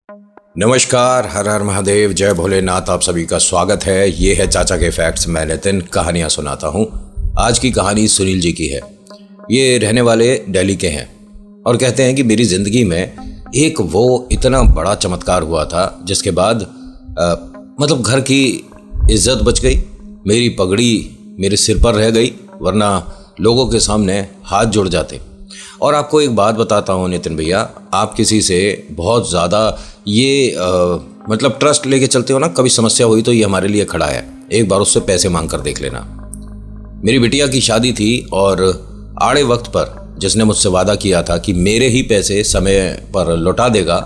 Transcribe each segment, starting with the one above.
नमस्कार, हर हर महादेव, जय भोलेनाथ। आप सभी का स्वागत है। ये है चाचा के फैक्ट्स। मैं नितिन कहानियाँ सुनाता हूँ। आज की कहानी सुनील जी की है। ये रहने वाले दिल्ली के हैं और कहते हैं कि मेरी ज़िंदगी में एक वो इतना बड़ा चमत्कार हुआ था जिसके बाद मतलब घर की इज्जत बच गई, मेरी पगड़ी मेरे सिर पर रह गई, वरना लोगों के सामने हाथ जुड़ जाते। और आपको एक बात बताता हूँ नितिन भैया, आप किसी से बहुत ज़्यादा ये मतलब ट्रस्ट लेके चलते हो ना, कभी समस्या हुई तो ये हमारे लिए खड़ा है, एक बार उससे पैसे मांग कर देख लेना। मेरी बिटिया की शादी थी और आड़े वक्त पर जिसने मुझसे वादा किया था कि मेरे ही पैसे समय पर लौटा देगा,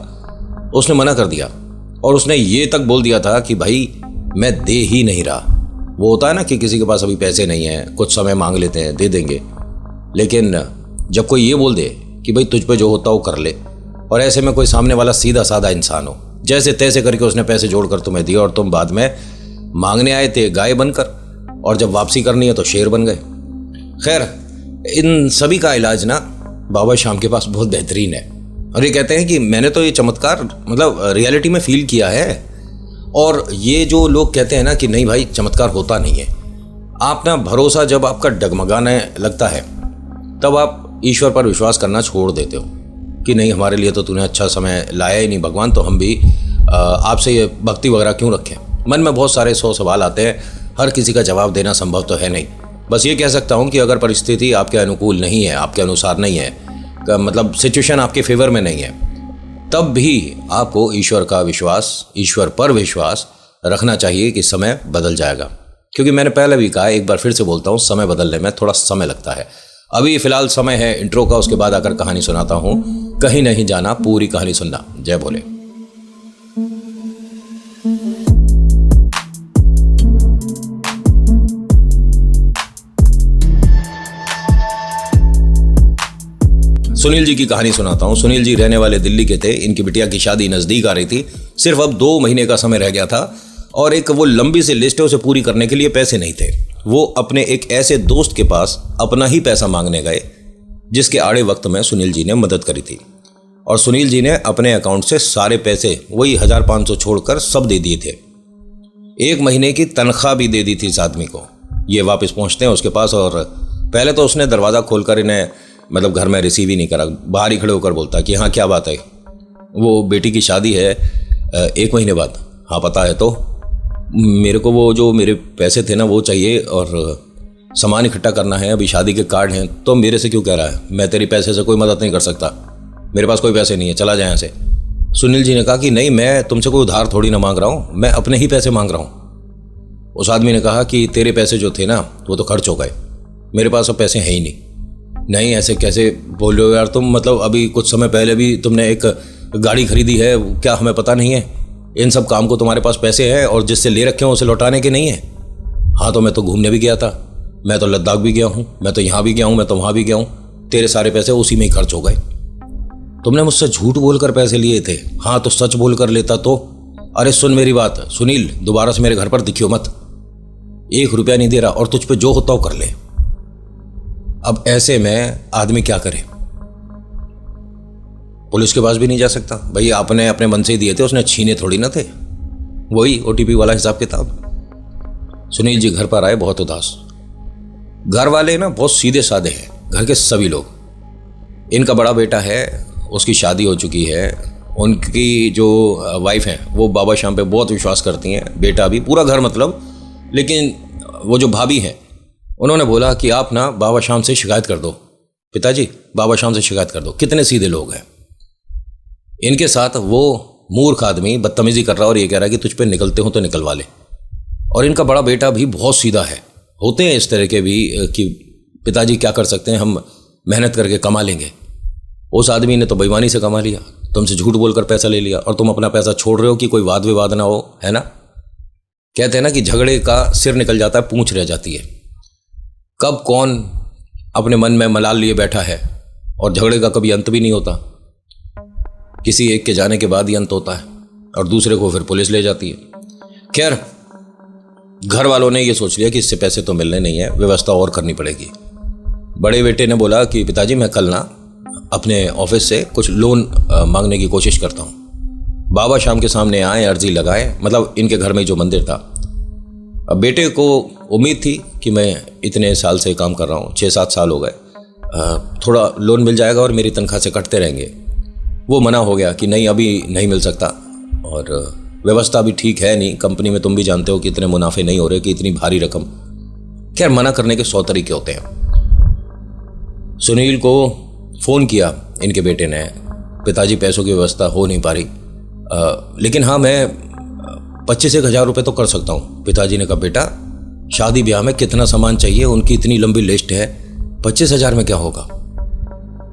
उसने मना कर दिया और उसने ये तक बोल दिया था कि भाई मैं दे ही नहीं रहा। वो होता है ना कि किसी के पास अभी पैसे नहीं हैं, कुछ समय मांग लेते हैं, दे देंगे, लेकिन जब कोई ये बोल दे कि भाई तुझ पे जो होता वो कर ले, और ऐसे में कोई सामने वाला सीधा साधा इंसान हो, जैसे तैसे करके उसने पैसे जोड़कर तुम्हें दिए और तुम बाद में मांगने आए थे गाय बनकर, और जब वापसी करनी है तो शेर बन गए। खैर, इन सभी का इलाज ना बाबा शाम के पास बहुत बेहतरीन है। और ये कहते हैं कि मैंने तो ये चमत्कार मतलब रियलिटी में फील किया है। और ये जो लोग कहते हैं ना कि नहीं भाई चमत्कार होता नहीं है, आप ना भरोसा जब आपका डगमगाने लगता है तब आप ईश्वर पर विश्वास करना छोड़ देते हो कि नहीं, हमारे लिए तो तूने अच्छा समय लाया ही नहीं भगवान, तो हम भी आपसे ये भक्ति वगैरह क्यों रखें। मन में बहुत सारे 100 सवाल आते हैं, हर किसी का जवाब देना संभव तो है नहीं। बस ये कह सकता हूँ कि अगर परिस्थिति आपके अनुकूल नहीं है, आपके अनुसार नहीं है, मतलब सिचुएशन आपके फेवर में नहीं है, तब भी आपको ईश्वर पर विश्वास रखना चाहिए कि समय बदल जाएगा। क्योंकि मैंने पहले भी कहा, एक बार फिर से बोलता हूँ, समय बदलने में थोड़ा समय लगता है। अभी फिलहाल समय है इंट्रो का, उसके बाद आकर कहानी सुनाता हूँ। कहीं नहीं जाना, पूरी कहानी सुनना। जय भोले। सुनील जी की कहानी सुनाता हूँ। सुनील जी रहने वाले दिल्ली के थे। इनकी बिटिया की शादी नज़दीक आ रही थी, सिर्फ अब 2 महीने का समय रह गया था और एक वो लंबी सी लिस्ट है, उसे पूरी करने के लिए पैसे नहीं थे। वो अपने एक ऐसे दोस्त के पास अपना ही पैसा मांगने गए जिसके आड़े वक्त में सुनील जी ने मदद करी थी। और सुनील जी ने अपने अकाउंट से सारे पैसे, वही 1500 छोड़कर सब दे दिए थे। 1 महीने की तनख्वाह भी दे दी थी इस आदमी को। ये वापस पहुंचते हैं उसके पास और पहले तो उसने दरवाज़ा खोलकर इन्हें मतलब घर में रिसीव ही नहीं करा, बाहर ही खड़े होकर बोलता कि हाँ क्या बात है, वो बेटी की शादी है 1 महीने बाद। हाँ पता है, तो मेरे को वो जो मेरे पैसे थे ना वो चाहिए और सामान इकट्ठा करना है, अभी शादी के कार्ड हैं। तो मेरे से क्यों कह रहा है, मैं तेरी पैसे से कोई मदद नहीं कर सकता, मेरे पास कोई पैसे नहीं है, चला जाए यहाँ से। सुनील जी ने कहा कि नहीं, मैं तुमसे कोई उधार थोड़ी ना मांग रहा हूँ, मैं अपने ही पैसे मांग रहा हूँ। उस आदमी ने कहा कि तेरे पैसे जो थे ना वो तो खर्च हो गए, मेरे पास अब पैसे हैं ही नहीं। नहीं, ऐसे कैसे बोल रहे हो यार तुम, मतलब अभी कुछ समय पहले भी तुमने एक गाड़ी खरीदी है, क्या हमें पता नहीं है? इन सब काम को तुम्हारे पास पैसे हैं और जिससे ले रखे हो उसे लौटाने के नहीं है? हाँ तो मैं तो घूमने भी गया था, मैं तो लद्दाख भी गया हूँ, मैं तो यहाँ भी गया हूँ, मैं तो वहाँ भी गया हूँ, तेरे सारे पैसे उसी में ही खर्च हो गए। तुमने मुझसे झूठ बोलकर पैसे लिए थे। हाँ तो सच बोल कर लेता तो। अरे सुन मेरी बात सुनील, दोबारा से मेरे घर पर दिखियो मत, 1 रुपया नहीं दे रहा और तुझ पे जो होता हो कर ले। अब ऐसे में आदमी क्या करे, पुलिस के पास भी नहीं जा सकता भाई, आपने अपने मन से ही दिए थे, उसने छीने थोड़ी ना थे, वही OTP वाला हिसाब किताब। सुनील जी घर पर आए बहुत उदास। घर वाले ना बहुत सीधे साधे हैं, घर के सभी लोग। इनका बड़ा बेटा है, उसकी शादी हो चुकी है, उनकी जो वाइफ है वो बाबा शाम पे बहुत विश्वास करती हैं, बेटा भी, पूरा घर मतलब। लेकिन वो जो भाभी हैं उन्होंने बोला कि आप ना बाबा शाम से शिकायत कर दो, पिताजी बाबा शाम से शिकायत कर दो। कितने सीधे लोग हैं। इनके साथ वो मूर्ख आदमी बदतमीजी कर रहा और ये कह रहा है कि तुझ पे निकलते हो तो निकलवा ले। और इनका बड़ा बेटा भी बहुत सीधा है। होते हैं इस तरह के भी कि पिताजी क्या कर सकते हैं, हम मेहनत करके कमा लेंगे। उस आदमी ने तो बेईमानी से कमा लिया, तुमसे झूठ बोलकर पैसा ले लिया और तुम अपना पैसा छोड़ रहे हो कि कोई वाद विवाद ना हो, है ना। कहते हैं ना कि झगड़े का सिर निकल जाता है, पूंछ रह जाती है। कब कौन अपने मन में मलाल लिए बैठा है और झगड़े का कभी अंत भी नहीं होता। किसी एक के जाने के बाद ही अंत होता है और दूसरे को फिर पुलिस ले जाती है। खैर, घर वालों ने ये सोच लिया कि इससे पैसे तो मिलने नहीं है, व्यवस्था और करनी पड़ेगी। बड़े बेटे ने बोला कि पिताजी मैं कल ना अपने ऑफिस से कुछ लोन मांगने की कोशिश करता हूँ। बाबा शाम के सामने आए, अर्जी लगाए, मतलब इनके घर में जो मंदिर था। अब बेटे को उम्मीद थी कि मैं इतने साल से काम कर रहा हूँ, 6-7 साल हो गए, थोड़ा लोन मिल जाएगा और मेरी तनख्वाह से कटते रहेंगे। वो मना हो गया कि नहीं, अभी नहीं मिल सकता, और व्यवस्था भी ठीक है नहीं, कंपनी में तुम भी जानते हो कि इतने मुनाफे नहीं हो रहे कि इतनी भारी रकम। खैर, मना करने के 100 तरीके होते हैं। सुनील को फ़ोन किया इनके बेटे ने, पिताजी पैसों की व्यवस्था हो नहीं पा रही, लेकिन हाँ मैं 25-1 हज़ार रुपये तो कर सकता हूँ। पिताजी ने कहा, बेटा शादी ब्याह में कितना सामान चाहिए, उनकी इतनी लंबी लिस्ट है, 25 हज़ार में क्या होगा।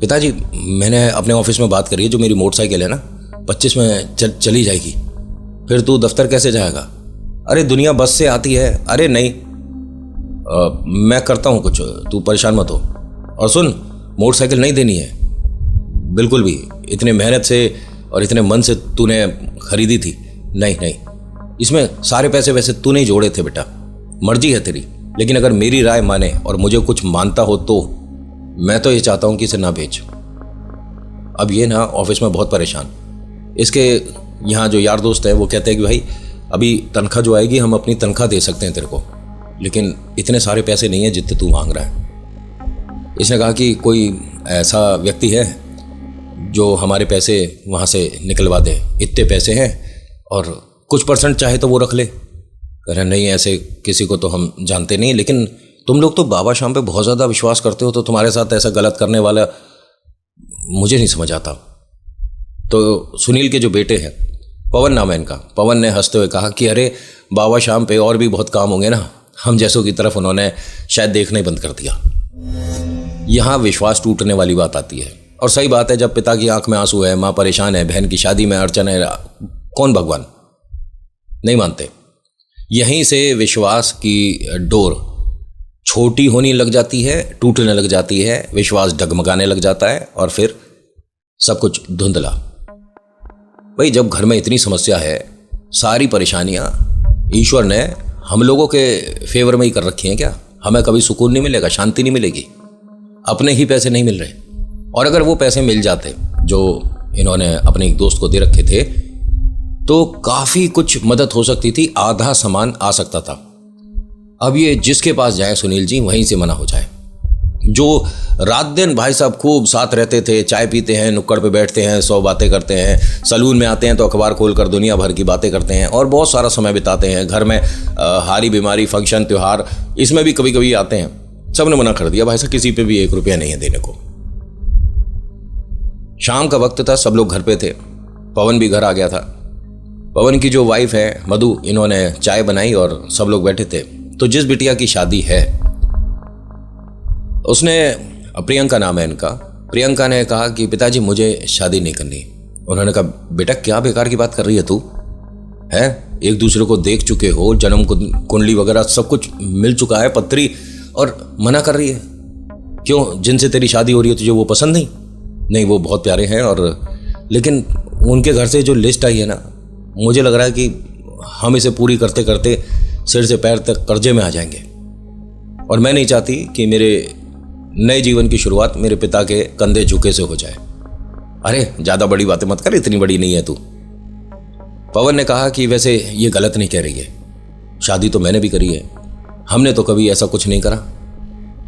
पिताजी, मैंने अपने ऑफिस में बात करी है, जो मेरी मोटरसाइकिल है ना, 25 में चली जाएगी। फिर तू दफ्तर कैसे जाएगा? अरे दुनिया बस से आती है। अरे नहीं, मैं करता हूँ कुछ, तू परेशान मत हो। और सुन, मोटरसाइकिल नहीं देनी है बिल्कुल भी, इतने मेहनत से और इतने मन से तूने खरीदी थी। नहीं नहीं, इसमें सारे पैसे वैसे तूने ही जोड़े थे बेटा, मर्जी है तेरी, लेकिन अगर मेरी राय माने और मुझे कुछ मानता हो तो मैं तो ये चाहता हूँ कि इसे ना बेच। अब ये ना ऑफिस में बहुत परेशान, इसके यहाँ जो यार दोस्त है वो कहते हैं कि भाई अभी तनख्वाह जो आएगी हम अपनी तनख्वाह दे सकते हैं तेरे को, लेकिन इतने सारे पैसे नहीं है जितने तू मांग रहा है। इसने कहा कि कोई ऐसा व्यक्ति है जो हमारे पैसे वहाँ से निकलवा दे, इतने पैसे हैं और कुछ % चाहे तो वो रख ले। कह रहे नहीं, ऐसे किसी को तो हम जानते नहीं, लेकिन तुम लोग तो बाबा शाम पे बहुत ज़्यादा विश्वास करते हो, तो तुम्हारे साथ ऐसा गलत करने वाला मुझे नहीं समझ आता। तो सुनील के जो बेटे हैं, पवन नाम है इनका, पवन ने हंसते हुए कहा कि अरे बाबा शाम पे और भी बहुत काम होंगे ना, हम जैसों की तरफ उन्होंने शायद देखना ही बंद कर दिया। यहाँ विश्वास टूटने वाली बात आती है। और सही बात है, जब पिता की आंख में आंसू है, माँ परेशान है, बहन की शादी में अड़चन है, कौन भगवान नहीं मानते। यहीं से विश्वास की डोर छोटी होने लग जाती है, टूटने लग जाती है, विश्वास डगमगाने लग जाता है और फिर सब कुछ धुंधला। भाई जब घर में इतनी समस्या है, सारी परेशानियां ईश्वर ने हम लोगों के फेवर में ही कर रखी हैं क्या? हमें कभी सुकून नहीं मिलेगा, शांति नहीं मिलेगी, अपने ही पैसे नहीं मिल रहे। और अगर वो पैसे मिल जाते जो इन्होंने अपने एक दोस्त को दे रखे थे, तो काफ़ी कुछ मदद हो सकती थी, आधा सामान आ सकता था। अब ये जिसके पास जाए सुनील जी, वहीं से मना हो जाए। जो रात दिन भाई साहब खूब साथ रहते थे, चाय पीते हैं, नुक्कड़ पे बैठते हैं, 100 बातें करते हैं, सलून में आते हैं तो अखबार खोलकर दुनिया भर की बातें करते हैं और बहुत सारा समय बिताते हैं। घर में हारी बीमारी, फंक्शन, त्यौहार, इसमें भी कभी कभी आते हैं। सब ने मना कर दिया, भाई साहब किसी पे भी 1 रुपया नहीं है देने को। शाम का वक्त था, सब लोग घर पे थे, पवन भी घर आ गया था। पवन की जो वाइफ है मधु, इन्होंने चाय बनाई और सब लोग बैठे थे। तो जिस बिटिया की शादी है, उसने, प्रियंका नाम है इनका, प्रियंका ने कहा कि पिताजी मुझे शादी नहीं करनी। उन्होंने कहा बेटा क्या बेकार की बात कर रही है तू, है एक दूसरे को देख चुके हो, जन्म कुंडली वगैरह सब कुछ मिल चुका है, पत्री, और मना कर रही है क्यों? जिनसे तेरी शादी हो रही है तुझे वो पसंद नहीं? नहीं, वो बहुत प्यारे हैं, और लेकिन उनके घर से जो लिस्ट आई है ना, मुझे लग रहा है कि हम इसे पूरी करते करते सिर से पैर तक कर्जे में आ जाएंगे, और मैं नहीं चाहती कि मेरे नए जीवन की शुरुआत मेरे पिता के कंधे झुके से हो जाए। अरे ज़्यादा बड़ी बातें मत कर, इतनी बड़ी नहीं है तू। पवन ने कहा कि वैसे ये गलत नहीं कह रही है, शादी तो मैंने भी करी है, हमने तो कभी ऐसा कुछ नहीं करा।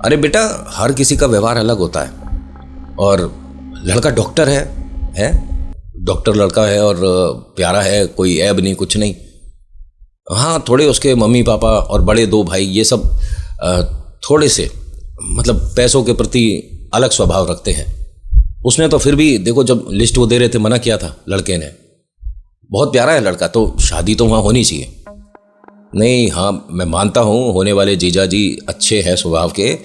अरे बेटा हर किसी का व्यवहार अलग होता है, और लड़का डॉक्टर है डॉक्टर लड़का है और प्यारा है, कोई ऐब नहीं, कुछ नहीं। हाँ, थोड़े उसके मम्मी पापा और बड़े 2 भाई ये सब थोड़े से मतलब पैसों के प्रति अलग स्वभाव रखते हैं। उसने तो फिर भी देखो, जब लिस्ट वो दे रहे थे मना किया था लड़के ने। बहुत प्यारा है लड़का, तो शादी तो वहाँ होनी चाहिए। नहीं, हाँ मैं मानता हूँ होने वाले जीजा जी अच्छे हैं स्वभाव के,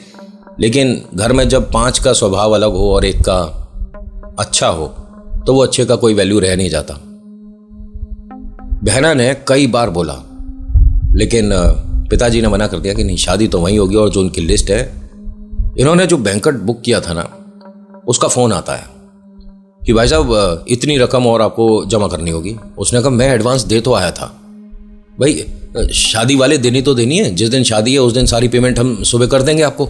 लेकिन घर में जब 5 का स्वभाव अलग हो और एक का अच्छा हो, तो वो अच्छे का कोई वैल्यू रह नहीं जाता। बहना ने कई बार बोला, लेकिन पिताजी ने मना कर दिया कि नहीं, शादी तो वहीं होगी। और जो उनकी लिस्ट है, इन्होंने जो बैंकेट बुक किया था ना, उसका फ़ोन आता है कि भाई साहब इतनी रकम और आपको जमा करनी होगी। उसने कहा मैं एडवांस दे तो आया था। भाई शादी वाले दिन ही तो देनी है, जिस दिन शादी है उस दिन सारी पेमेंट हम सुबह कर देंगे आपको।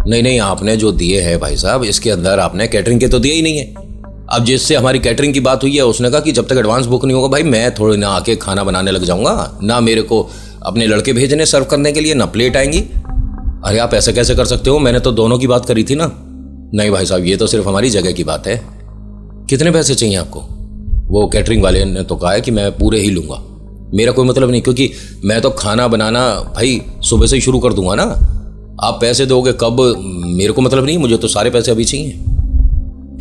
नहीं, आपने जो दिए हैं भाई साहब, इसके अंदर आपने कैटरिंग के तो दिए ही नहीं है, अब जिससे हमारी कैटरिंग की बात हुई है उसने कहा कि जब तक एडवांस बुक नहीं होगा भाई मैं थोड़ी ना आके खाना बनाने लग जाऊंगा, ना मेरे को अपने लड़के भेजने सर्व करने के लिए, ना प्लेट आएंगी। अरे आप ऐसे कैसे कर सकते हो, मैंने तो दोनों की बात करी थी ना। नहीं भाई साहब, ये तो सिर्फ हमारी जगह की बात है। कितने पैसे चाहिए आपको? वो कैटरिंग वाले ने तो कहा है कि मैं पूरे ही लूँगा, मेरा कोई मतलब नहीं, क्योंकि मैं तो खाना बनाना भाई सुबह से ही शुरू कर दूंगा ना। आप पैसे दोगे कब मेरे को मतलब नहीं, मुझे तो सारे पैसे अभी चाहिए।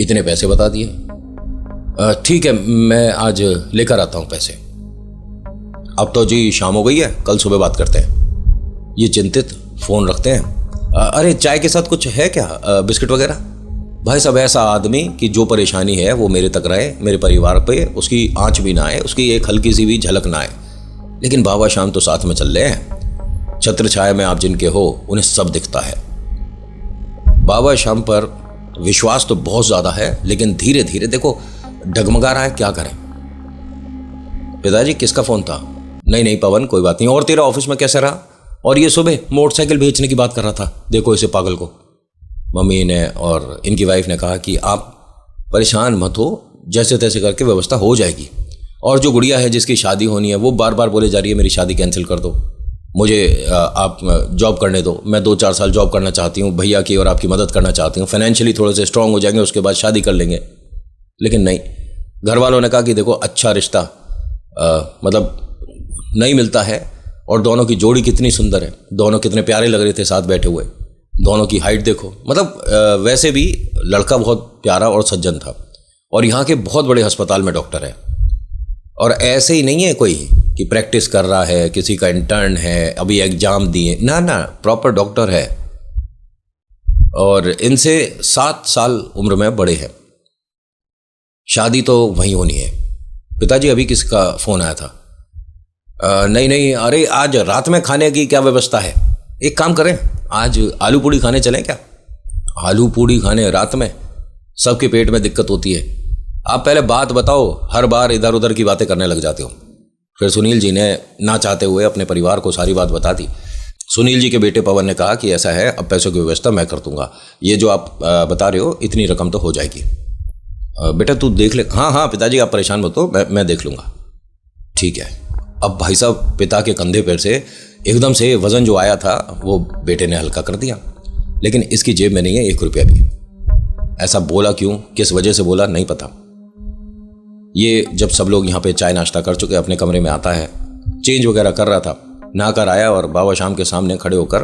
इतने पैसे बता दिए। ठीक है, मैं आज लेकर आता हूँ पैसे। अब तो जी शाम हो गई है, कल सुबह बात करते हैं। ये चिंतित फ़ोन रखते हैं। अरे चाय के साथ कुछ है क्या, बिस्किट वगैरह? भाई साहब, ऐसा आदमी कि जो परेशानी है वो मेरे तक रहे, मेरे परिवार पे उसकी आंच भी ना आए, उसकी एक हल्की सी भी झलक ना आए। लेकिन बाबा शाम तो साथ में चल रहे हैं, छत्र छाया में आप जिनके हो उन्हें सब दिखता है। बाबा शाम पर विश्वास तो बहुत ज़्यादा है, लेकिन धीरे धीरे देखो डगमगा रहा है, क्या करें। पिताजी किसका फ़ोन था? नहीं पवन, कोई बात नहीं। और तेरा ऑफिस में कैसा रहा? और ये सुबह मोटरसाइकिल बेचने की बात कर रहा था, देखो इसे पागल को। मम्मी ने और इनकी वाइफ ने कहा कि आप परेशान मत हो, जैसे तैसे करके व्यवस्था हो जाएगी। और जो गुड़िया है जिसकी शादी होनी है वो बार बार बोले जा रही है मेरी शादी कैंसिल कर दो, मुझे आप जॉब करने दो, मैं 2-4 साल जॉब करना चाहती हूँ, भैया की और आपकी मदद करना चाहती हूँ, फाइनेंशियली थोड़े से स्ट्रांग हो जाएंगे, उसके बाद शादी कर लेंगे। लेकिन नहीं, घर वालों ने कहा कि देखो अच्छा रिश्ता मतलब नहीं मिलता है, और दोनों की जोड़ी कितनी सुंदर है, दोनों कितने प्यारे लग रहे थे साथ बैठे हुए, दोनों की हाइट देखो, मतलब वैसे भी लड़का बहुत प्यारा और सज्जन था, और यहाँ के बहुत बड़े अस्पताल में डॉक्टर है। और ऐसे ही नहीं है कोई कि प्रैक्टिस कर रहा है, किसी का इंटर्न है, अभी एग्जाम दिए, ना प्रॉपर डॉक्टर है, और इनसे 7 साल उम्र में बड़े हैं। शादी तो वहीं होनी है। पिताजी अभी किसका फ़ोन आया था? नहीं, अरे आज रात में खाने की क्या व्यवस्था है? एक काम करें, आज आलू पूड़ी खाने चलें क्या? आलू पूड़ी खाने रात में? सबके पेट में दिक्कत होती है। आप पहले बात बताओ, हर बार इधर उधर की बातें करने लग जाते हो। फिर सुनील जी ने ना चाहते हुए अपने परिवार को सारी बात बता दी। सुनील जी के बेटे पवन ने कहा कि ऐसा है, अब पैसों की व्यवस्था मैं कर दूंगा, ये जो आप बता रहे हो इतनी रकम तो हो जाएगी। बेटा तू देख ले। हाँ पिताजी आप परेशान मत हो, मैं देख लूँगा। ठीक है। अब भाई साहब पिता के कंधे पर से एकदम से वज़न जो आया था वो बेटे ने हल्का कर दिया, लेकिन इसकी जेब में नहीं है 1 रुपया भी। ऐसा बोला क्यों, किस वजह से बोला, नहीं पता। ये जब सब लोग यहाँ पे चाय नाश्ता कर चुके अपने कमरे में आता है, चेंज वगैरह कर रहा था, नहाकर आया और बाबा शाम के सामने खड़े होकर,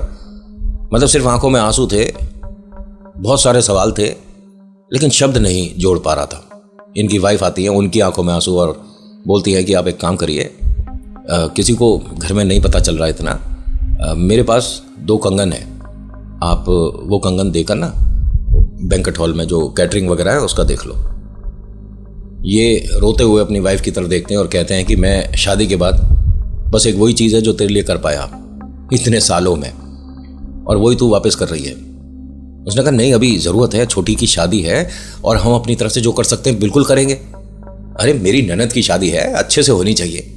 मतलब सिर्फ आंखों में आंसू थे, बहुत सारे सवाल थे, लेकिन शब्द नहीं जोड़ पा रहा था। इनकी वाइफ आती है, उनकी आंखों में आंसू, और बोलती है कि आप एक काम करिए, किसी को घर में नहीं पता चल रहा इतना, मेरे पास 2 कंगन है, आप वो कंगन देकर ना बैंक्वेट हॉल में जो कैटरिंग वगैरह है उसका देख लो। ये रोते हुए अपनी वाइफ की तरफ देखते हैं और कहते हैं कि मैं शादी के बाद बस एक वही चीज़ है जो तेरे लिए कर पाया इतने सालों में, और वही तू वापस कर रही है। उसने कहा नहीं, अभी ज़रूरत है, छोटी की शादी है और हम अपनी तरफ से जो कर सकते हैं बिल्कुल करेंगे। अरे मेरी ननद की शादी है, अच्छे से होनी चाहिए।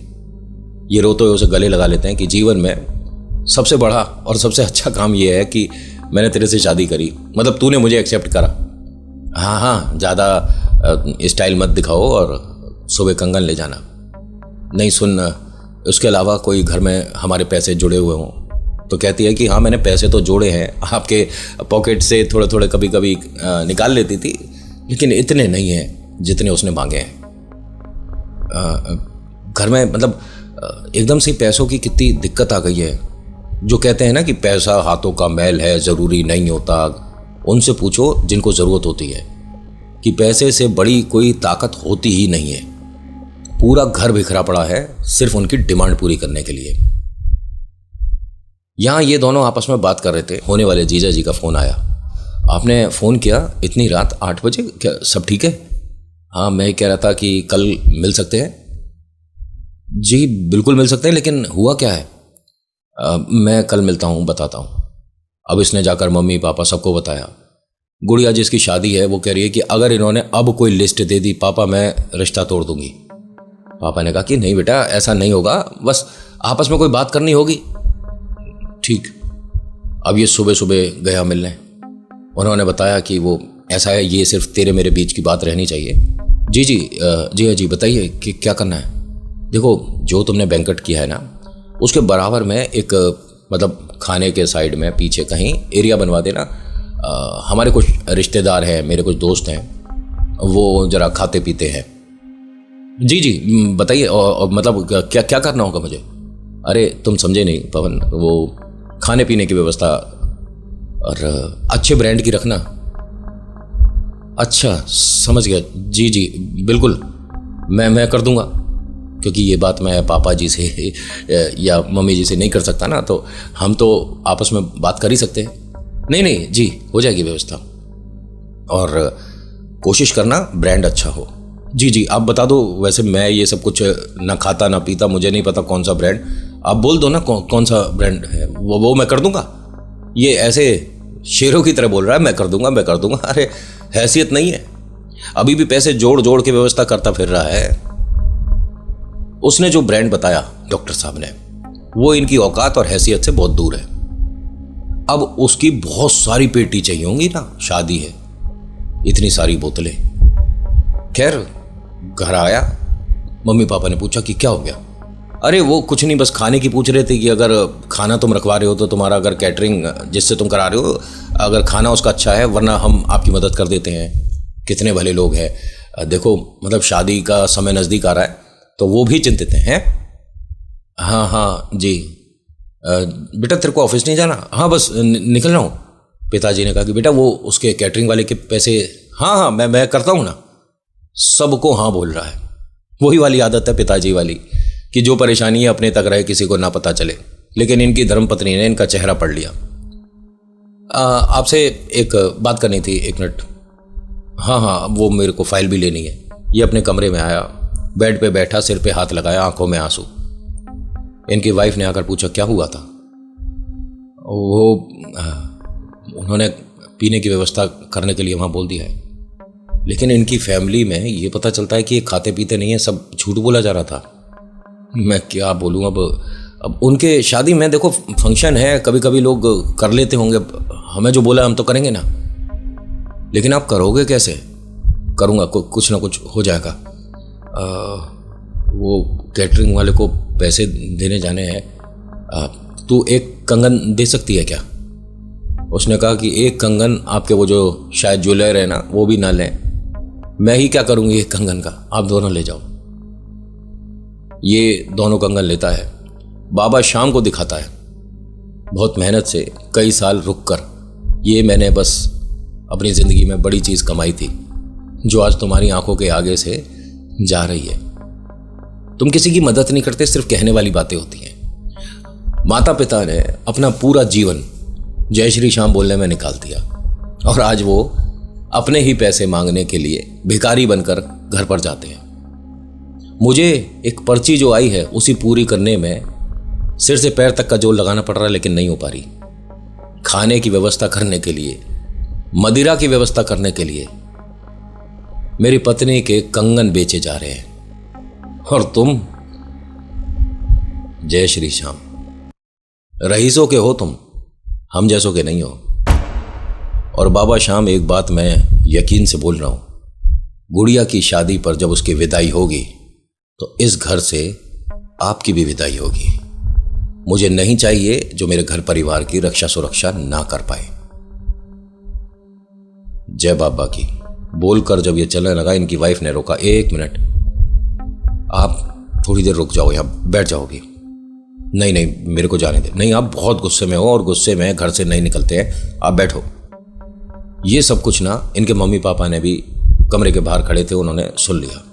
ये रोते हुए उसे गले लगा लेते हैं कि जीवन में सबसे बड़ा और सबसे अच्छा काम ये है कि मैंने तेरे से शादी करी, मतलब तूने मुझे एक्सेप्ट करा। हाँ, ज़्यादा स्टाइल मत दिखाओ और सुबह कंगन ले जाना। नहीं सुन, उसके अलावा कोई घर में हमारे पैसे जुड़े हुए हों? तो कहती है कि हाँ मैंने पैसे तो जोड़े हैं, आपके पॉकेट से थोड़े थोड़े कभी कभी निकाल लेती थी, लेकिन इतने नहीं हैं जितने उसने मांगे हैं। घर में मतलब एकदम से पैसों की कितनी दिक्कत आ गई है। जो कहते हैं ना कि पैसा हाथों का मैल है, ज़रूरी नहीं होता, उनसे पूछो जिनको ज़रूरत होती है कि पैसे से बड़ी कोई ताकत होती ही नहीं है। पूरा घर बिखरा पड़ा है सिर्फ उनकी डिमांड पूरी करने के लिए। यहाँ ये दोनों आपस में बात कर रहे थे, होने वाले जीजा जी का फ़ोन आया। आपने फ़ोन किया इतनी रात 8 बजे, क्या सब ठीक है? हाँ, मैं कह रहा था कि कल मिल सकते हैं। जी बिल्कुल मिल सकते हैं, लेकिन हुआ क्या है? मैं कल मिलता हूँ, बताता हूँ। अब इसने जाकर मम्मी पापा सबको बताया। गुड़िया जिसकी शादी है वो कह रही है कि अगर इन्होंने अब कोई लिस्ट दे दी पापा, मैं रिश्ता तोड़ दूंगी। पापा ने कहा कि नहीं बेटा, ऐसा नहीं होगा, बस आपस में कोई बात करनी होगी। ठीक। अब ये सुबह सुबह गया मिलने। उन्होंने बताया कि वो ऐसा है, ये सिर्फ तेरे मेरे बीच की बात रहनी चाहिए। जी जी जी बताइए कि क्या करना है। देखो, जो तुमने बैंकेट किया है ना, उसके बराबर में एक मतलब खाने के साइड में पीछे कहीं एरिया बनवा देना। हमारे कुछ रिश्तेदार हैं, मेरे कुछ दोस्त हैं, वो ज़रा खाते पीते हैं। जी जी बताइए। और मतलब क्या क्या करना होगा मुझे? अरे तुम समझे नहीं पवन, वो खाने पीने की व्यवस्था और अच्छे ब्रांड की रखना। अच्छा समझ गया। जी जी बिल्कुल, मैं कर दूंगा, क्योंकि ये बात मैं पापा जी से या मम्मी जी से नहीं कर सकता ना, तो हम तो आपस में बात कर ही सकते हैं। नहीं नहीं जी, हो जाएगी व्यवस्था। और कोशिश करना ब्रांड अच्छा हो। जी जी आप बता दो। वैसे मैं ये सब कुछ ना खाता ना पीता, मुझे नहीं पता कौन सा ब्रांड। आप बोल दो ना कौन सा ब्रांड है, वो मैं कर दूंगा। ये ऐसे शेरों की तरह बोल रहा है, मैं कर दूंगा। अरे हैसियत नहीं है, अभी भी पैसे जोड़ जोड़ के व्यवस्था करता फिर रहा है। उसने जो ब्रांड बताया डॉक्टर साहब ने, वो इनकी औकात और हैसियत से बहुत दूर है। अब उसकी बहुत सारी पेटी चाहिए होंगी ना, शादी है, इतनी सारी बोतलें। खैर घर आया, मम्मी पापा ने पूछा कि क्या हो गया। अरे वो कुछ नहीं, बस खाने की पूछ रहे थे कि अगर खाना तुम रखवा रहे हो तो तुम्हारा अगर कैटरिंग जिससे तुम करा रहे हो, अगर खाना उसका अच्छा है, वरना हम आपकी मदद कर देते हैं। कितने भले लोग हैं। देखो मतलब शादी का समय नज़दीक आ रहा है, तो वो भी चिंतित हैं। हाँ हाँ जी। बेटा तेरे को ऑफिस नहीं जाना? हाँ बस निकल रहा हूँ। पिताजी ने कहा कि बेटा वो उसके कैटरिंग वाले के पैसे। हाँ हाँ मैं करता हूँ ना। सबको हाँ बोल रहा है। वही वाली आदत है पिताजी वाली कि जो परेशानी है अपने तक रहे, किसी को ना पता चले। लेकिन इनकी धर्मपत्नी ने इनका चेहरा पढ़ लिया। आपसे एक बात करनी थी, 1 मिनट। हाँ हाँ वो मेरे को फाइल भी लेनी है। ये अपने कमरे में आया, बेड पे बैठा, सिर पे हाथ लगाया, आंखों में आंसू। इनकी वाइफ ने आकर पूछा क्या हुआ था। वो उन्होंने पीने की व्यवस्था करने के लिए वहाँ बोल दिया है, लेकिन इनकी फैमिली में ये पता चलता है कि ये खाते पीते नहीं है, सब झूठ बोला जा रहा था। मैं क्या बोलूँ अब उनके शादी में देखो फंक्शन है, कभी कभी लोग कर लेते होंगे, हमें जो बोला हम तो करेंगे ना। लेकिन आप करोगे कैसे? करूँगा, कुछ ना कुछ हो जाएगा। वो कैटरिंग वाले को पैसे देने जाने हैं, तू एक कंगन दे सकती है क्या? उसने कहा कि एक कंगन आपके वो जो शायद ज्वेलर है ना, वो भी ना लें। मैं ही क्या करूँगी एक कंगन का, आप दोनों ले जाओ। ये दोनों कंगन लेता है, बाबा शाम को दिखाता है। बहुत मेहनत से कई साल रुक कर ये मैंने बस अपनी ज़िंदगी में बड़ी चीज़ कमाई थी, जो आज तुम्हारी आंखों के आगे से जा रही है। तुम किसी की मदद नहीं करते, सिर्फ कहने वाली बातें होती हैं। माता पिता ने अपना पूरा जीवन जय श्री श्याम बोलने में निकाल दिया, और आज वो अपने ही पैसे मांगने के लिए भिखारी बनकर घर पर जाते हैं। मुझे एक पर्ची जो आई है उसी पूरी करने में सिर से पैर तक का जोर लगाना पड़ रहा है, लेकिन नहीं हो पा रही। खाने की व्यवस्था करने के लिए, मदिरा की व्यवस्था करने के लिए मेरी पत्नी के कंगन बेचे जा रहे हैं, और तुम जय श्री श्याम। रईसों के हो तुम, हम जैसों के नहीं हो। और बाबा श्याम एक बात मैं यकीन से बोल रहा हूं, गुड़िया की शादी पर जब उसकी विदाई होगी तो इस घर से आपकी भी विदाई होगी। मुझे नहीं चाहिए जो मेरे घर परिवार की रक्षा सुरक्षा ना कर पाए। जय बाबा की बोलकर जब ये चलने लगा, इनकी वाइफ ने रोका। 1 मिनट, आप थोड़ी देर रुक जाओ, यहां बैठ जाओगे? नहीं नहीं मेरे को जाने दे। नहीं, आप बहुत गुस्से में हो और गुस्से में घर से नहीं निकलते हैं, आप बैठो। ये सब कुछ ना इनके मम्मी पापा ने भी कमरे के बाहर खड़े थे, उन्होंने सुन लिया।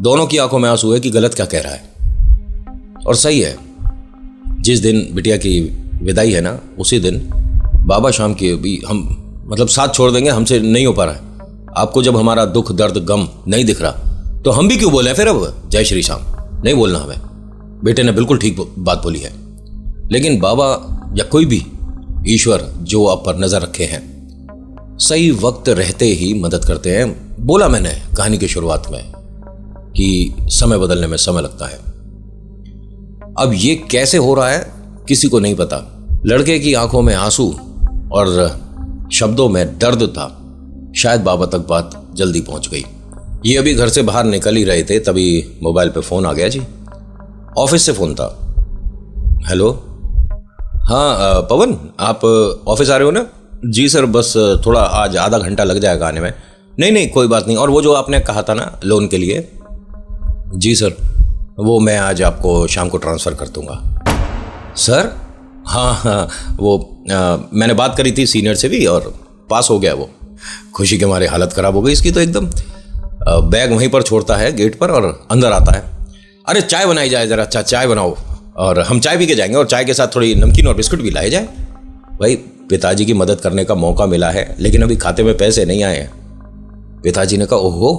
दोनों की आंखों में आंसू है कि गलत क्या कह रहा है। और सही है, जिस दिन बिटिया की विदाई है ना, उसी दिन बाबा श्याम की भी हम मतलब साथ छोड़ देंगे, हमसे नहीं हो पा रहा है। आपको जब हमारा दुख दर्द गम नहीं दिख रहा तो हम भी क्यों बोले फिर? अब जय श्री श्याम नहीं बोलना हमें। बेटे ने बिल्कुल ठीक बात बोली है, लेकिन बाबा या कोई भी ईश्वर जो आप पर नजर रखे हैं, सही वक्त रहते ही मदद करते हैं। बोला मैंने कहानी की शुरुआत में कि समय बदलने में समय लगता है। अब ये कैसे हो रहा है किसी को नहीं पता। लड़के की आंखों में आंसू और शब्दों में दर्द था। शायद बाबा तक बात जल्दी पहुंच गई। ये अभी घर से बाहर निकल ही रहे थे तभी मोबाइल पे फ़ोन आ गया जी। ऑफिस से फ़ोन था। हेलो, हाँ पवन, आप ऑफिस आ रहे हो ना? जी सर, बस थोड़ा आज आधा घंटा लग जाएगा आने में। नहीं नहीं कोई बात नहीं। और वो जो आपने कहा था ना लोन के लिए, जी सर, वो मैं आज आपको शाम को ट्रांसफ़र कर दूंगा। सर? हाँ हाँ, वो मैंने बात करी थी सीनियर से भी और पास हो गया वो। खुशी के मारे हालत ख़राब हो गई इसकी तो एकदम। बैग वहीं पर छोड़ता है गेट पर और अंदर आता है। अरे चाय बनाई जाए ज़रा, अच्छा चाय बनाओ, और हम चाय पी के जाएंगे और चाय के साथ थोड़ी नमकीन और बिस्कुट भी लाए जाए। भाई पिताजी की मदद करने का मौका मिला है लेकिन अभी खाते में पैसे नहीं आए हैं। पिताजी ने कहा ओहो,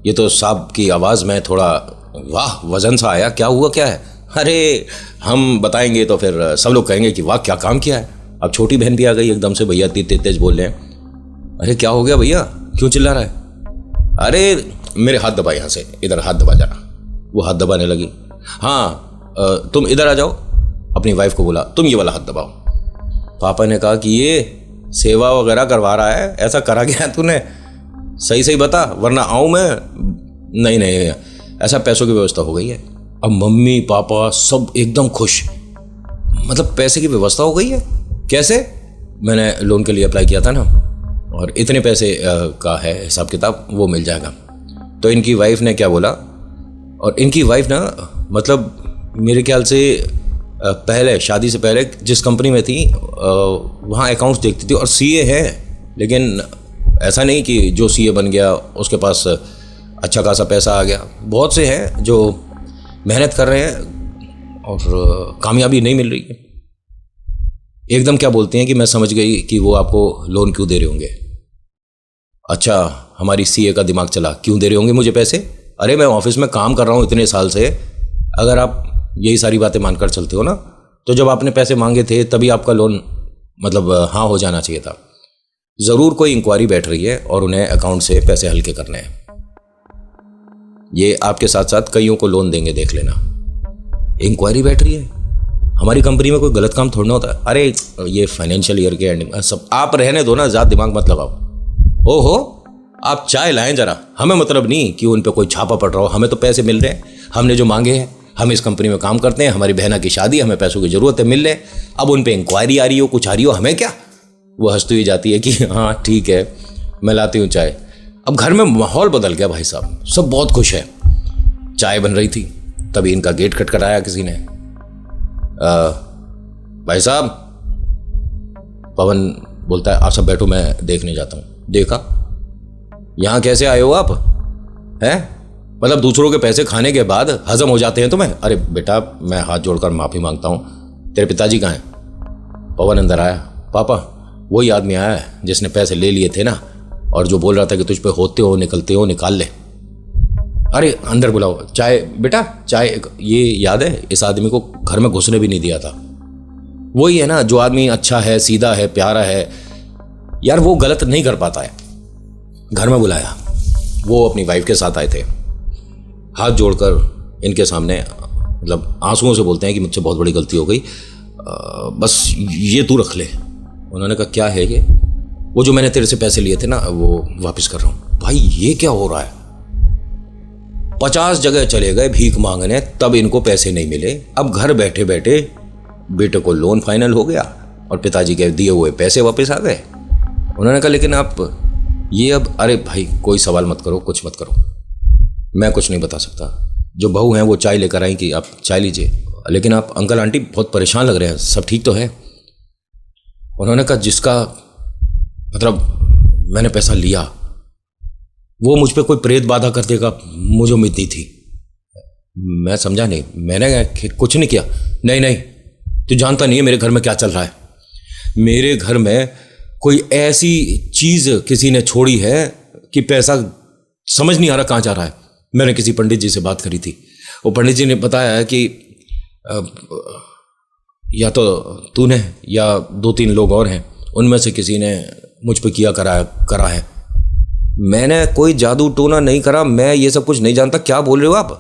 ये तो साहब की आवाज़ में थोड़ा वाह वजन सा आया, क्या हुआ क्या है? अरे हम बताएंगे तो फिर सब लोग कहेंगे कि वाह क्या काम किया है। अब छोटी बहन भी आ गई एकदम से, भैया तेज तेज बोल रहे हैं। अरे क्या हो गया भैया, क्यों चिल्ला रहा है? अरे मेरे हाथ दबा, यहाँ से इधर हाथ दबा जरा। वो हाथ दबाने लगी। हाँ तुम इधर आ जाओ, अपनी वाइफ को बोला तुम ये वाला हाथ दबाओ। पापा ने कहा कि ये सेवा वगैरह करवा रहा है, ऐसा करा गया तूने? सही सही बता वरना आऊँ मैं। नहीं नहीं, ऐसा पैसों की व्यवस्था हो गई है। अब मम्मी पापा सब एकदम खुश, मतलब पैसे की व्यवस्था हो गई है। कैसे? मैंने लोन के लिए अप्लाई किया था ना, और इतने पैसे का है हिसाब किताब, वो मिल जाएगा। तो इनकी वाइफ ने क्या बोला, और इनकी वाइफ ना मतलब मेरे ख्याल से पहले शादी से पहले जिस कंपनी में थी वहाँ अकाउंट्स देखती थी और सीए है। लेकिन ऐसा नहीं कि जो सीए बन गया उसके पास अच्छा खासा पैसा आ गया। बहुत से हैं जो मेहनत कर रहे हैं और कामयाबी नहीं मिल रही है। एकदम क्या बोलते हैं कि मैं समझ गई कि वो आपको लोन क्यों दे रहे होंगे। अच्छा, हमारी सीए का दिमाग चला, क्यों दे रहे होंगे मुझे पैसे? अरे मैं ऑफिस में काम कर रहा हूँ इतने साल से, अगर आप यही सारी बातें मानकर चलते हो ना तो जब आपने पैसे मांगे थे तभी आपका लोन मतलब हाँ हो जाना चाहिए था। ज़रूर कोई इंक्वायरी बैठ रही है और उन्हें अकाउंट से पैसे हल्के करने हैं। ये आपके साथ साथ कईयों को लोन देंगे, देख लेना। इंक्वायरी बैठ रही है, हमारी कंपनी में कोई गलत काम थोड़ा ना होता है। अरे ये फाइनेंशियल ईयर के एंडिंग सब आप रहने दो ना, ज़्यादा दिमाग मत लगाओ। ओहो, आप चाय लाएं जरा, हमें मतलब नहीं कि उन पे कोई छापा पड़ रहा हो, हमें तो पैसे मिल रहे हैं, हमने जो मांगे हैं। हम इस कंपनी में काम करते हैं, हमारी बहना की शादी, हमें पैसों की ज़रूरत है, मिल रहे। अब उन पे इंक्वायरी आ रही हो, कुछ आ रही हो, हमें क्या? वो हंसती हुई जाती है कि हाँ ठीक है मैं लाती हूँ चाय। अब घर में माहौल बदल गया भाई साहब, सब बहुत खुश है। चाय बन रही थी तभी इनका गेट खटखटाया किसी ने। भाई साहब, पवन बोलता है आप सब बैठो मैं देखने जाता हूँ। देखा, यहाँ कैसे आए हो आप? हैं मतलब दूसरों के पैसे खाने के बाद हजम हो जाते हैं तुम्हें? अरे बेटा मैं हाथ जोड़कर माफ़ी मांगता हूँ। तेरे पिताजी कहाँ हैं? पवन अंदर आया। पापा, वही आदमी आया है जिसने पैसे ले लिए थे ना, और जो बोल रहा था कि तुझ पे होते हो निकलते हो निकाल ले। अरे अंदर बुलाओ, चाय बेटा चाय। ये याद है, इस आदमी को घर में घुसने भी नहीं दिया था। वही है ना जो आदमी अच्छा है, सीधा है, प्यारा है यार, वो गलत नहीं कर पाता है। घर में बुलाया, वो अपनी वाइफ के साथ आए थे। हाथ जोड़कर इनके सामने मतलब आंसुओं से बोलते हैं कि मुझसे बहुत बड़ी गलती हो गई, बस ये तू रख ले। उन्होंने कहा क्या है ये? वो जो मैंने तेरे से पैसे लिए थे ना वो वापस कर रहा हूँ। भाई ये क्या हो रहा है? 50 जगह चले गए भीख मांगने, तब इनको पैसे नहीं मिले। अब घर बैठे बैठे बेटे को लोन फाइनल हो गया और पिताजी के दिए हुए पैसे वापस आ गए। उन्होंने कहा लेकिन आप ये अब, अरे भाई कोई सवाल मत करो, कुछ मत करो, मैं कुछ नहीं बता सकता। जो बहू हैं वो चाय लेकर आई कि आप चाय लीजिए, लेकिन आप अंकल आंटी बहुत परेशान लग रहे हैं, सब ठीक तो है? उन्होंने कहा जिसका मतलब मैंने पैसा लिया वो मुझ पे कोई प्रेत बाधा कर देगा, मुझे उम्मीद नहीं थी। मैं समझा नहीं, मैंने कुछ नहीं किया। नहीं नहीं, तू जानता नहीं है मेरे घर में क्या चल रहा है। मेरे घर में कोई ऐसी चीज़ किसी ने छोड़ी है कि पैसा समझ नहीं आ रहा कहाँ जा रहा है। मैंने किसी पंडित जी से बात करी थी, वो पंडित जी ने बताया है कि या तो तूने या 2-3 लोग और हैं, उनमें से किसी ने मुझ पे किया करा है। मैंने कोई जादू टोना नहीं करा, मैं ये सब कुछ नहीं जानता, क्या बोल रहे हो आप?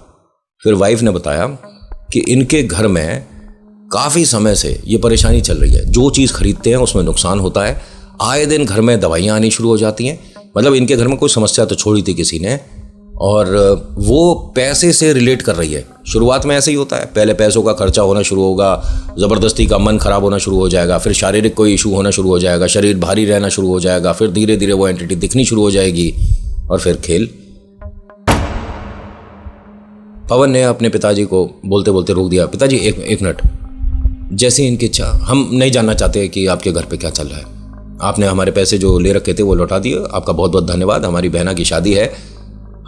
फिर वाइफ ने बताया कि इनके घर में काफ़ी समय से ये परेशानी चल रही है, जो चीज़ खरीदते हैं उसमें नुकसान होता है, आए दिन घर में दवाइयाँ आनी शुरू हो जाती हैं, मतलब इनके घर में कोई समस्या तो छोड़ी थी किसी ने, और वो पैसे से रिलेट कर रही है। शुरुआत में ऐसे ही होता है, पहले पैसों का खर्चा होना शुरू होगा, ज़बरदस्ती का मन खराब होना शुरू हो जाएगा, फिर शारीरिक कोई इशू होना शुरू हो जाएगा, शरीर भारी रहना शुरू हो जाएगा, फिर धीरे धीरे वो एंटिटी दिखनी शुरू हो जाएगी, और फिर खेल। पवन ने अपने पिताजी को बोलते बोलते रोक दिया। पिताजी एक मिनट, जैसे इनकी इच्छा, हम नहीं जानना चाहते कि आपके घर पे क्या चल रहा है। आपने हमारे पैसे जो ले रखे थे वो लौटा दिए, आपका बहुत बहुत धन्यवाद। हमारी बहना की शादी है,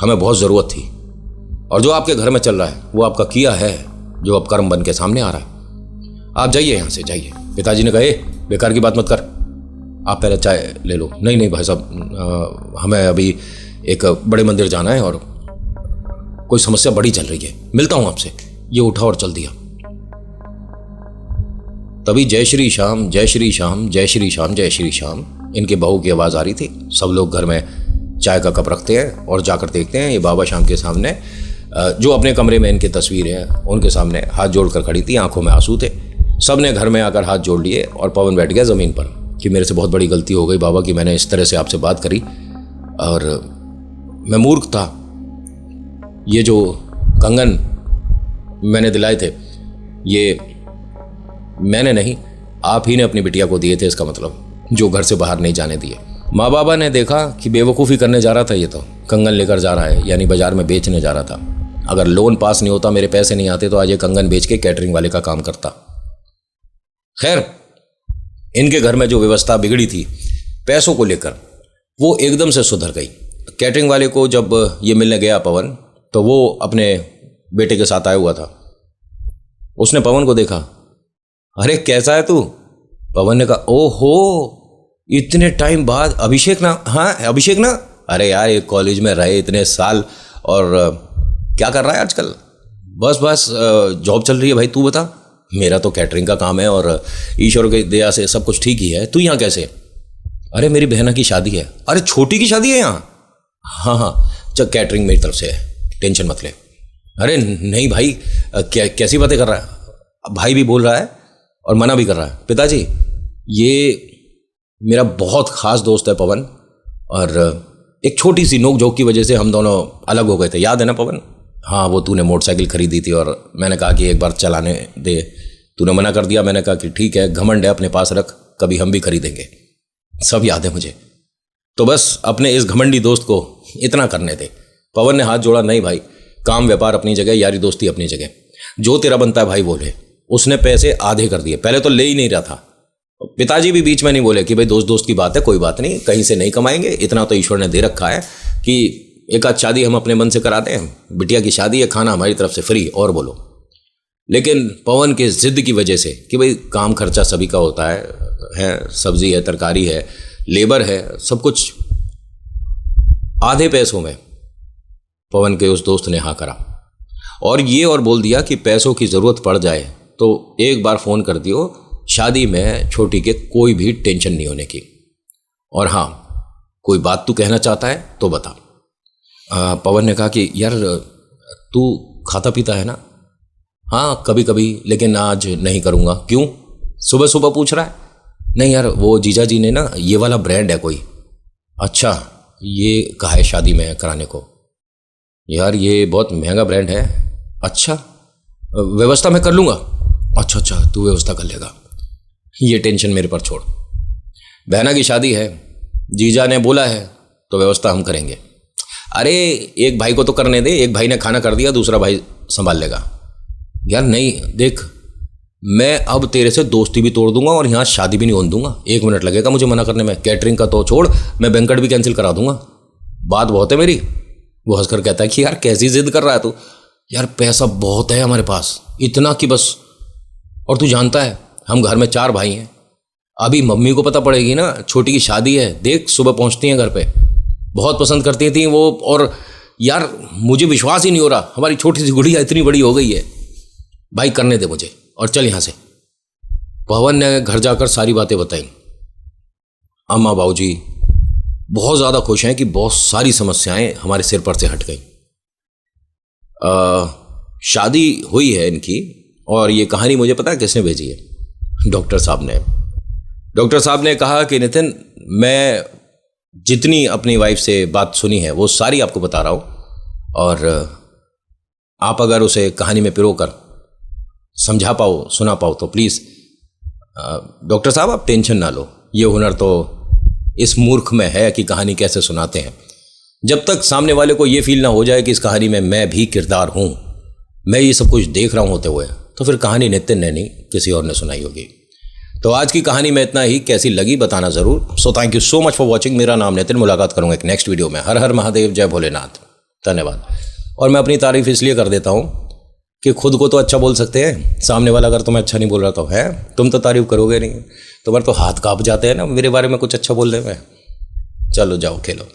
हमें बहुत ज़रूरत थी, और जो आपके घर में चल रहा है वो आपका किया है, जो अब कर्म बन के सामने आ रहा है। आप जाइए यहाँ से, जाइए। पिताजी ने कहा, बेकार की बात मत कर, आप पहले चाय ले लो। नहीं भाई साहब, हमें अभी एक बड़े मंदिर जाना है और कोई समस्या बड़ी चल रही है, मिलता हूँ आपसे। ये उठा और चल दिया। तभी जय श्री श्याम, जय श्री श्याम, जय श्री श्याम, जय श्री श्याम इनके बहू की आवाज़ आ रही थी। सब लोग घर में चाय का कप रखते हैं और जाकर देखते हैं, ये बाबा श्याम के सामने, जो अपने कमरे में इनकी तस्वीर है उनके सामने हाथ जोड़कर खड़ी थी, आंखों में आंसू थे। सब ने घर में आकर हाथ जोड़ लिए और पवन बैठ गया ज़मीन पर कि मेरे से बहुत बड़ी गलती हो गई बाबा कि मैंने इस तरह से आपसे बात करी, और मैं मूर्ख था। ये जो कंगन मैंने दिलाए थे, ये मैंने नहीं, आप ही ने अपनी बिटिया को दिए थे, इसका मतलब, जो घर से बाहर नहीं जाने दिए। माँ बाबा ने देखा कि बेवकूफ़ी करने जा रहा था, ये तो कंगन लेकर जा रहा है, यानी बाजार में बेचने जा रहा था। अगर लोन पास नहीं होता, मेरे पैसे नहीं आते, तो आज ये कंगन बेच के कैटरिंग वाले का काम करता। खैर, इनके घर में जो व्यवस्था बिगड़ी थी पैसों को लेकर, वो एकदम से सुधर गई। कैटरिंग वाले को जब ये मिलने गया पवन, तो वो अपने बेटे के साथ आया हुआ था। उसने पवन को देखा, अरे कैसा है तू? पवन ने कहा, ओहो, इतने टाइम बाद अभिषेक ना? हाँ अभिषेक ना? अरे यार, एक कॉलेज में रहे इतने साल, और क्या कर रहा है आजकल? बस जॉब चल रही है भाई, तू बता। मेरा तो कैटरिंग का काम है और ईश्वर की दया से सब कुछ ठीक ही है। तू यहाँ कैसे? अरे मेरी बहना की शादी है। अरे छोटी की शादी है यहाँ? हाँ, चल कैटरिंग मेरी तरफ से है, टेंशन मत ले। अरे नहीं भाई, कैसी बातें कर रहा है? भाई भी बोल रहा है और मना भी कर रहा है। पिताजी, ये मेरा बहुत ख़ास दोस्त है पवन, और एक छोटी सी नोक झोंक की वजह से हम दोनों अलग हो गए थे, याद है ना पवन? हाँ, वो तूने मोटरसाइकिल खरीदी थी और मैंने कहा कि एक बार चलाने दे, तूने मना कर दिया। मैंने कहा कि ठीक है, घमंड है, अपने पास रख, कभी हम भी खरीदेंगे। सब याद है मुझे। तो बस अपने इस घमंडी दोस्त को इतना करने दे। पवन ने हाथ जोड़ा, नहीं भाई, काम व्यापार अपनी जगह, यारी दोस्ती अपनी जगह, जो तेरा बनता है भाई वो ले। उसने पैसे आधे कर दिए, पहले तो ले ही नहीं रहा था। पिताजी भी बीच में नहीं बोले कि भाई दोस्त की बात है, कोई बात नहीं, कहीं से नहीं कमाएंगे, इतना तो ईश्वर ने दे रखा है कि एक आध शादी हम अपने मन से कराते हैं, बिटिया की शादी है, खाना हमारी तरफ से फ्री, और बोलो। लेकिन पवन के जिद की वजह से कि भाई काम खर्चा सभी का होता है, सब्जी है, तरकारी है, लेबर है, सब कुछ आधे पैसों में पवन के उस दोस्त ने हाँ करा, और ये और बोल दिया कि पैसों की ज़रूरत पड़ जाए तो एक बार फ़ोन कर दियो, शादी में छोटी के कोई भी टेंशन नहीं होने की। और हाँ, कोई बात तू कहना चाहता है तो बता। पवन ने कहा कि यार तू खाता पीता है ना? हाँ कभी कभी, लेकिन आज नहीं करूँगा। क्यों? सुबह सुबह पूछ रहा है। नहीं यार, वो जीजा जी ने ना ये वाला ब्रांड है कोई। अच्छा, ये कहा है शादी में कराने को? यार ये बहुत महंगा ब्रांड है। अच्छा, व्यवस्था मैं कर लूँगा। अच्छा, तू व्यवस्था कर लेगा, ये टेंशन मेरे पर छोड़। बहना की शादी है, जीजा ने बोला है तो व्यवस्था हम करेंगे। अरे एक भाई को तो करने दे, एक भाई ने खाना कर दिया, दूसरा भाई संभाल लेगा। यार नहीं, देख, मैं अब तेरे से दोस्ती भी तोड़ दूंगा और यहाँ शादी भी नहीं होने दूंगा। 1 मिनट लगेगा मुझे मना करने में। कैटरिंग का तो छोड़, मैं बैंक्वेट भी कैंसिल करा दूंगा। बात बहुत है मेरी। वो हंसकर कहता है कि यार कैसी जिद कर रहा है तू? यार पैसा बहुत है हमारे पास, इतना कि बस। और तू जानता है हम घर में 4 भाई हैं। अभी मम्मी को पता पड़ेगी ना, छोटी की शादी है, देख सुबह पहुंचती हैं घर पे, बहुत पसंद करती थी वो। और यार मुझे विश्वास ही नहीं हो रहा, हमारी छोटी सी गुड़िया इतनी बड़ी हो गई है। भाई करने दे मुझे और चल यहाँ से। पवन ने घर जाकर सारी बातें बताई। अम्मा बाबूजी बहुत ज़्यादा खुश हैं कि बहुत सारी समस्याएं हमारे सिर पर से हट गई। शादी हुई है इनकी, और ये कहानी मुझे पता है किसने भेजी है? डॉक्टर साहब ने। डॉक्टर साहब ने कहा कि नितिन, मैं जितनी अपनी वाइफ से बात सुनी है वो सारी आपको बता रहा हूँ। और आप अगर उसे कहानी में पिरो कर समझा पाओ, सुना पाओ तो प्लीज़ डॉक्टर साहब आप टेंशन ना लो, ये हुनर तो इस मूर्ख में है कि कहानी कैसे सुनाते हैं। जब तक सामने वाले को ये फील ना हो जाए कि इस कहानी में मैं भी किरदार हूँ, मैं ये सब कुछ देख रहा हूँ होते हुए, तो फिर कहानी नितिन ने नहीं किसी और ने सुनाई होगी। तो आज की कहानी में इतना ही, कैसी लगी बताना ज़रूर। So thank you so much for watching. मेरा नाम नितिन, मुलाकात करूँगा एक नेक्स्ट वीडियो में। हर हर महादेव, जय भोलेनाथ, धन्यवाद। और मैं अपनी तारीफ़ इसलिए कर देता हूँ कि खुद को तो अच्छा बोल सकते हैं, सामने वाला अगर तुम्हें अच्छा नहीं बोल रहा तो है, तुम तो तारीफ़ करोगे नहीं, तुम्हारे तो हाथ काँप जाते हैं ना मेरे बारे में कुछ अच्छा बोलने में। चलो जाओ खेलो।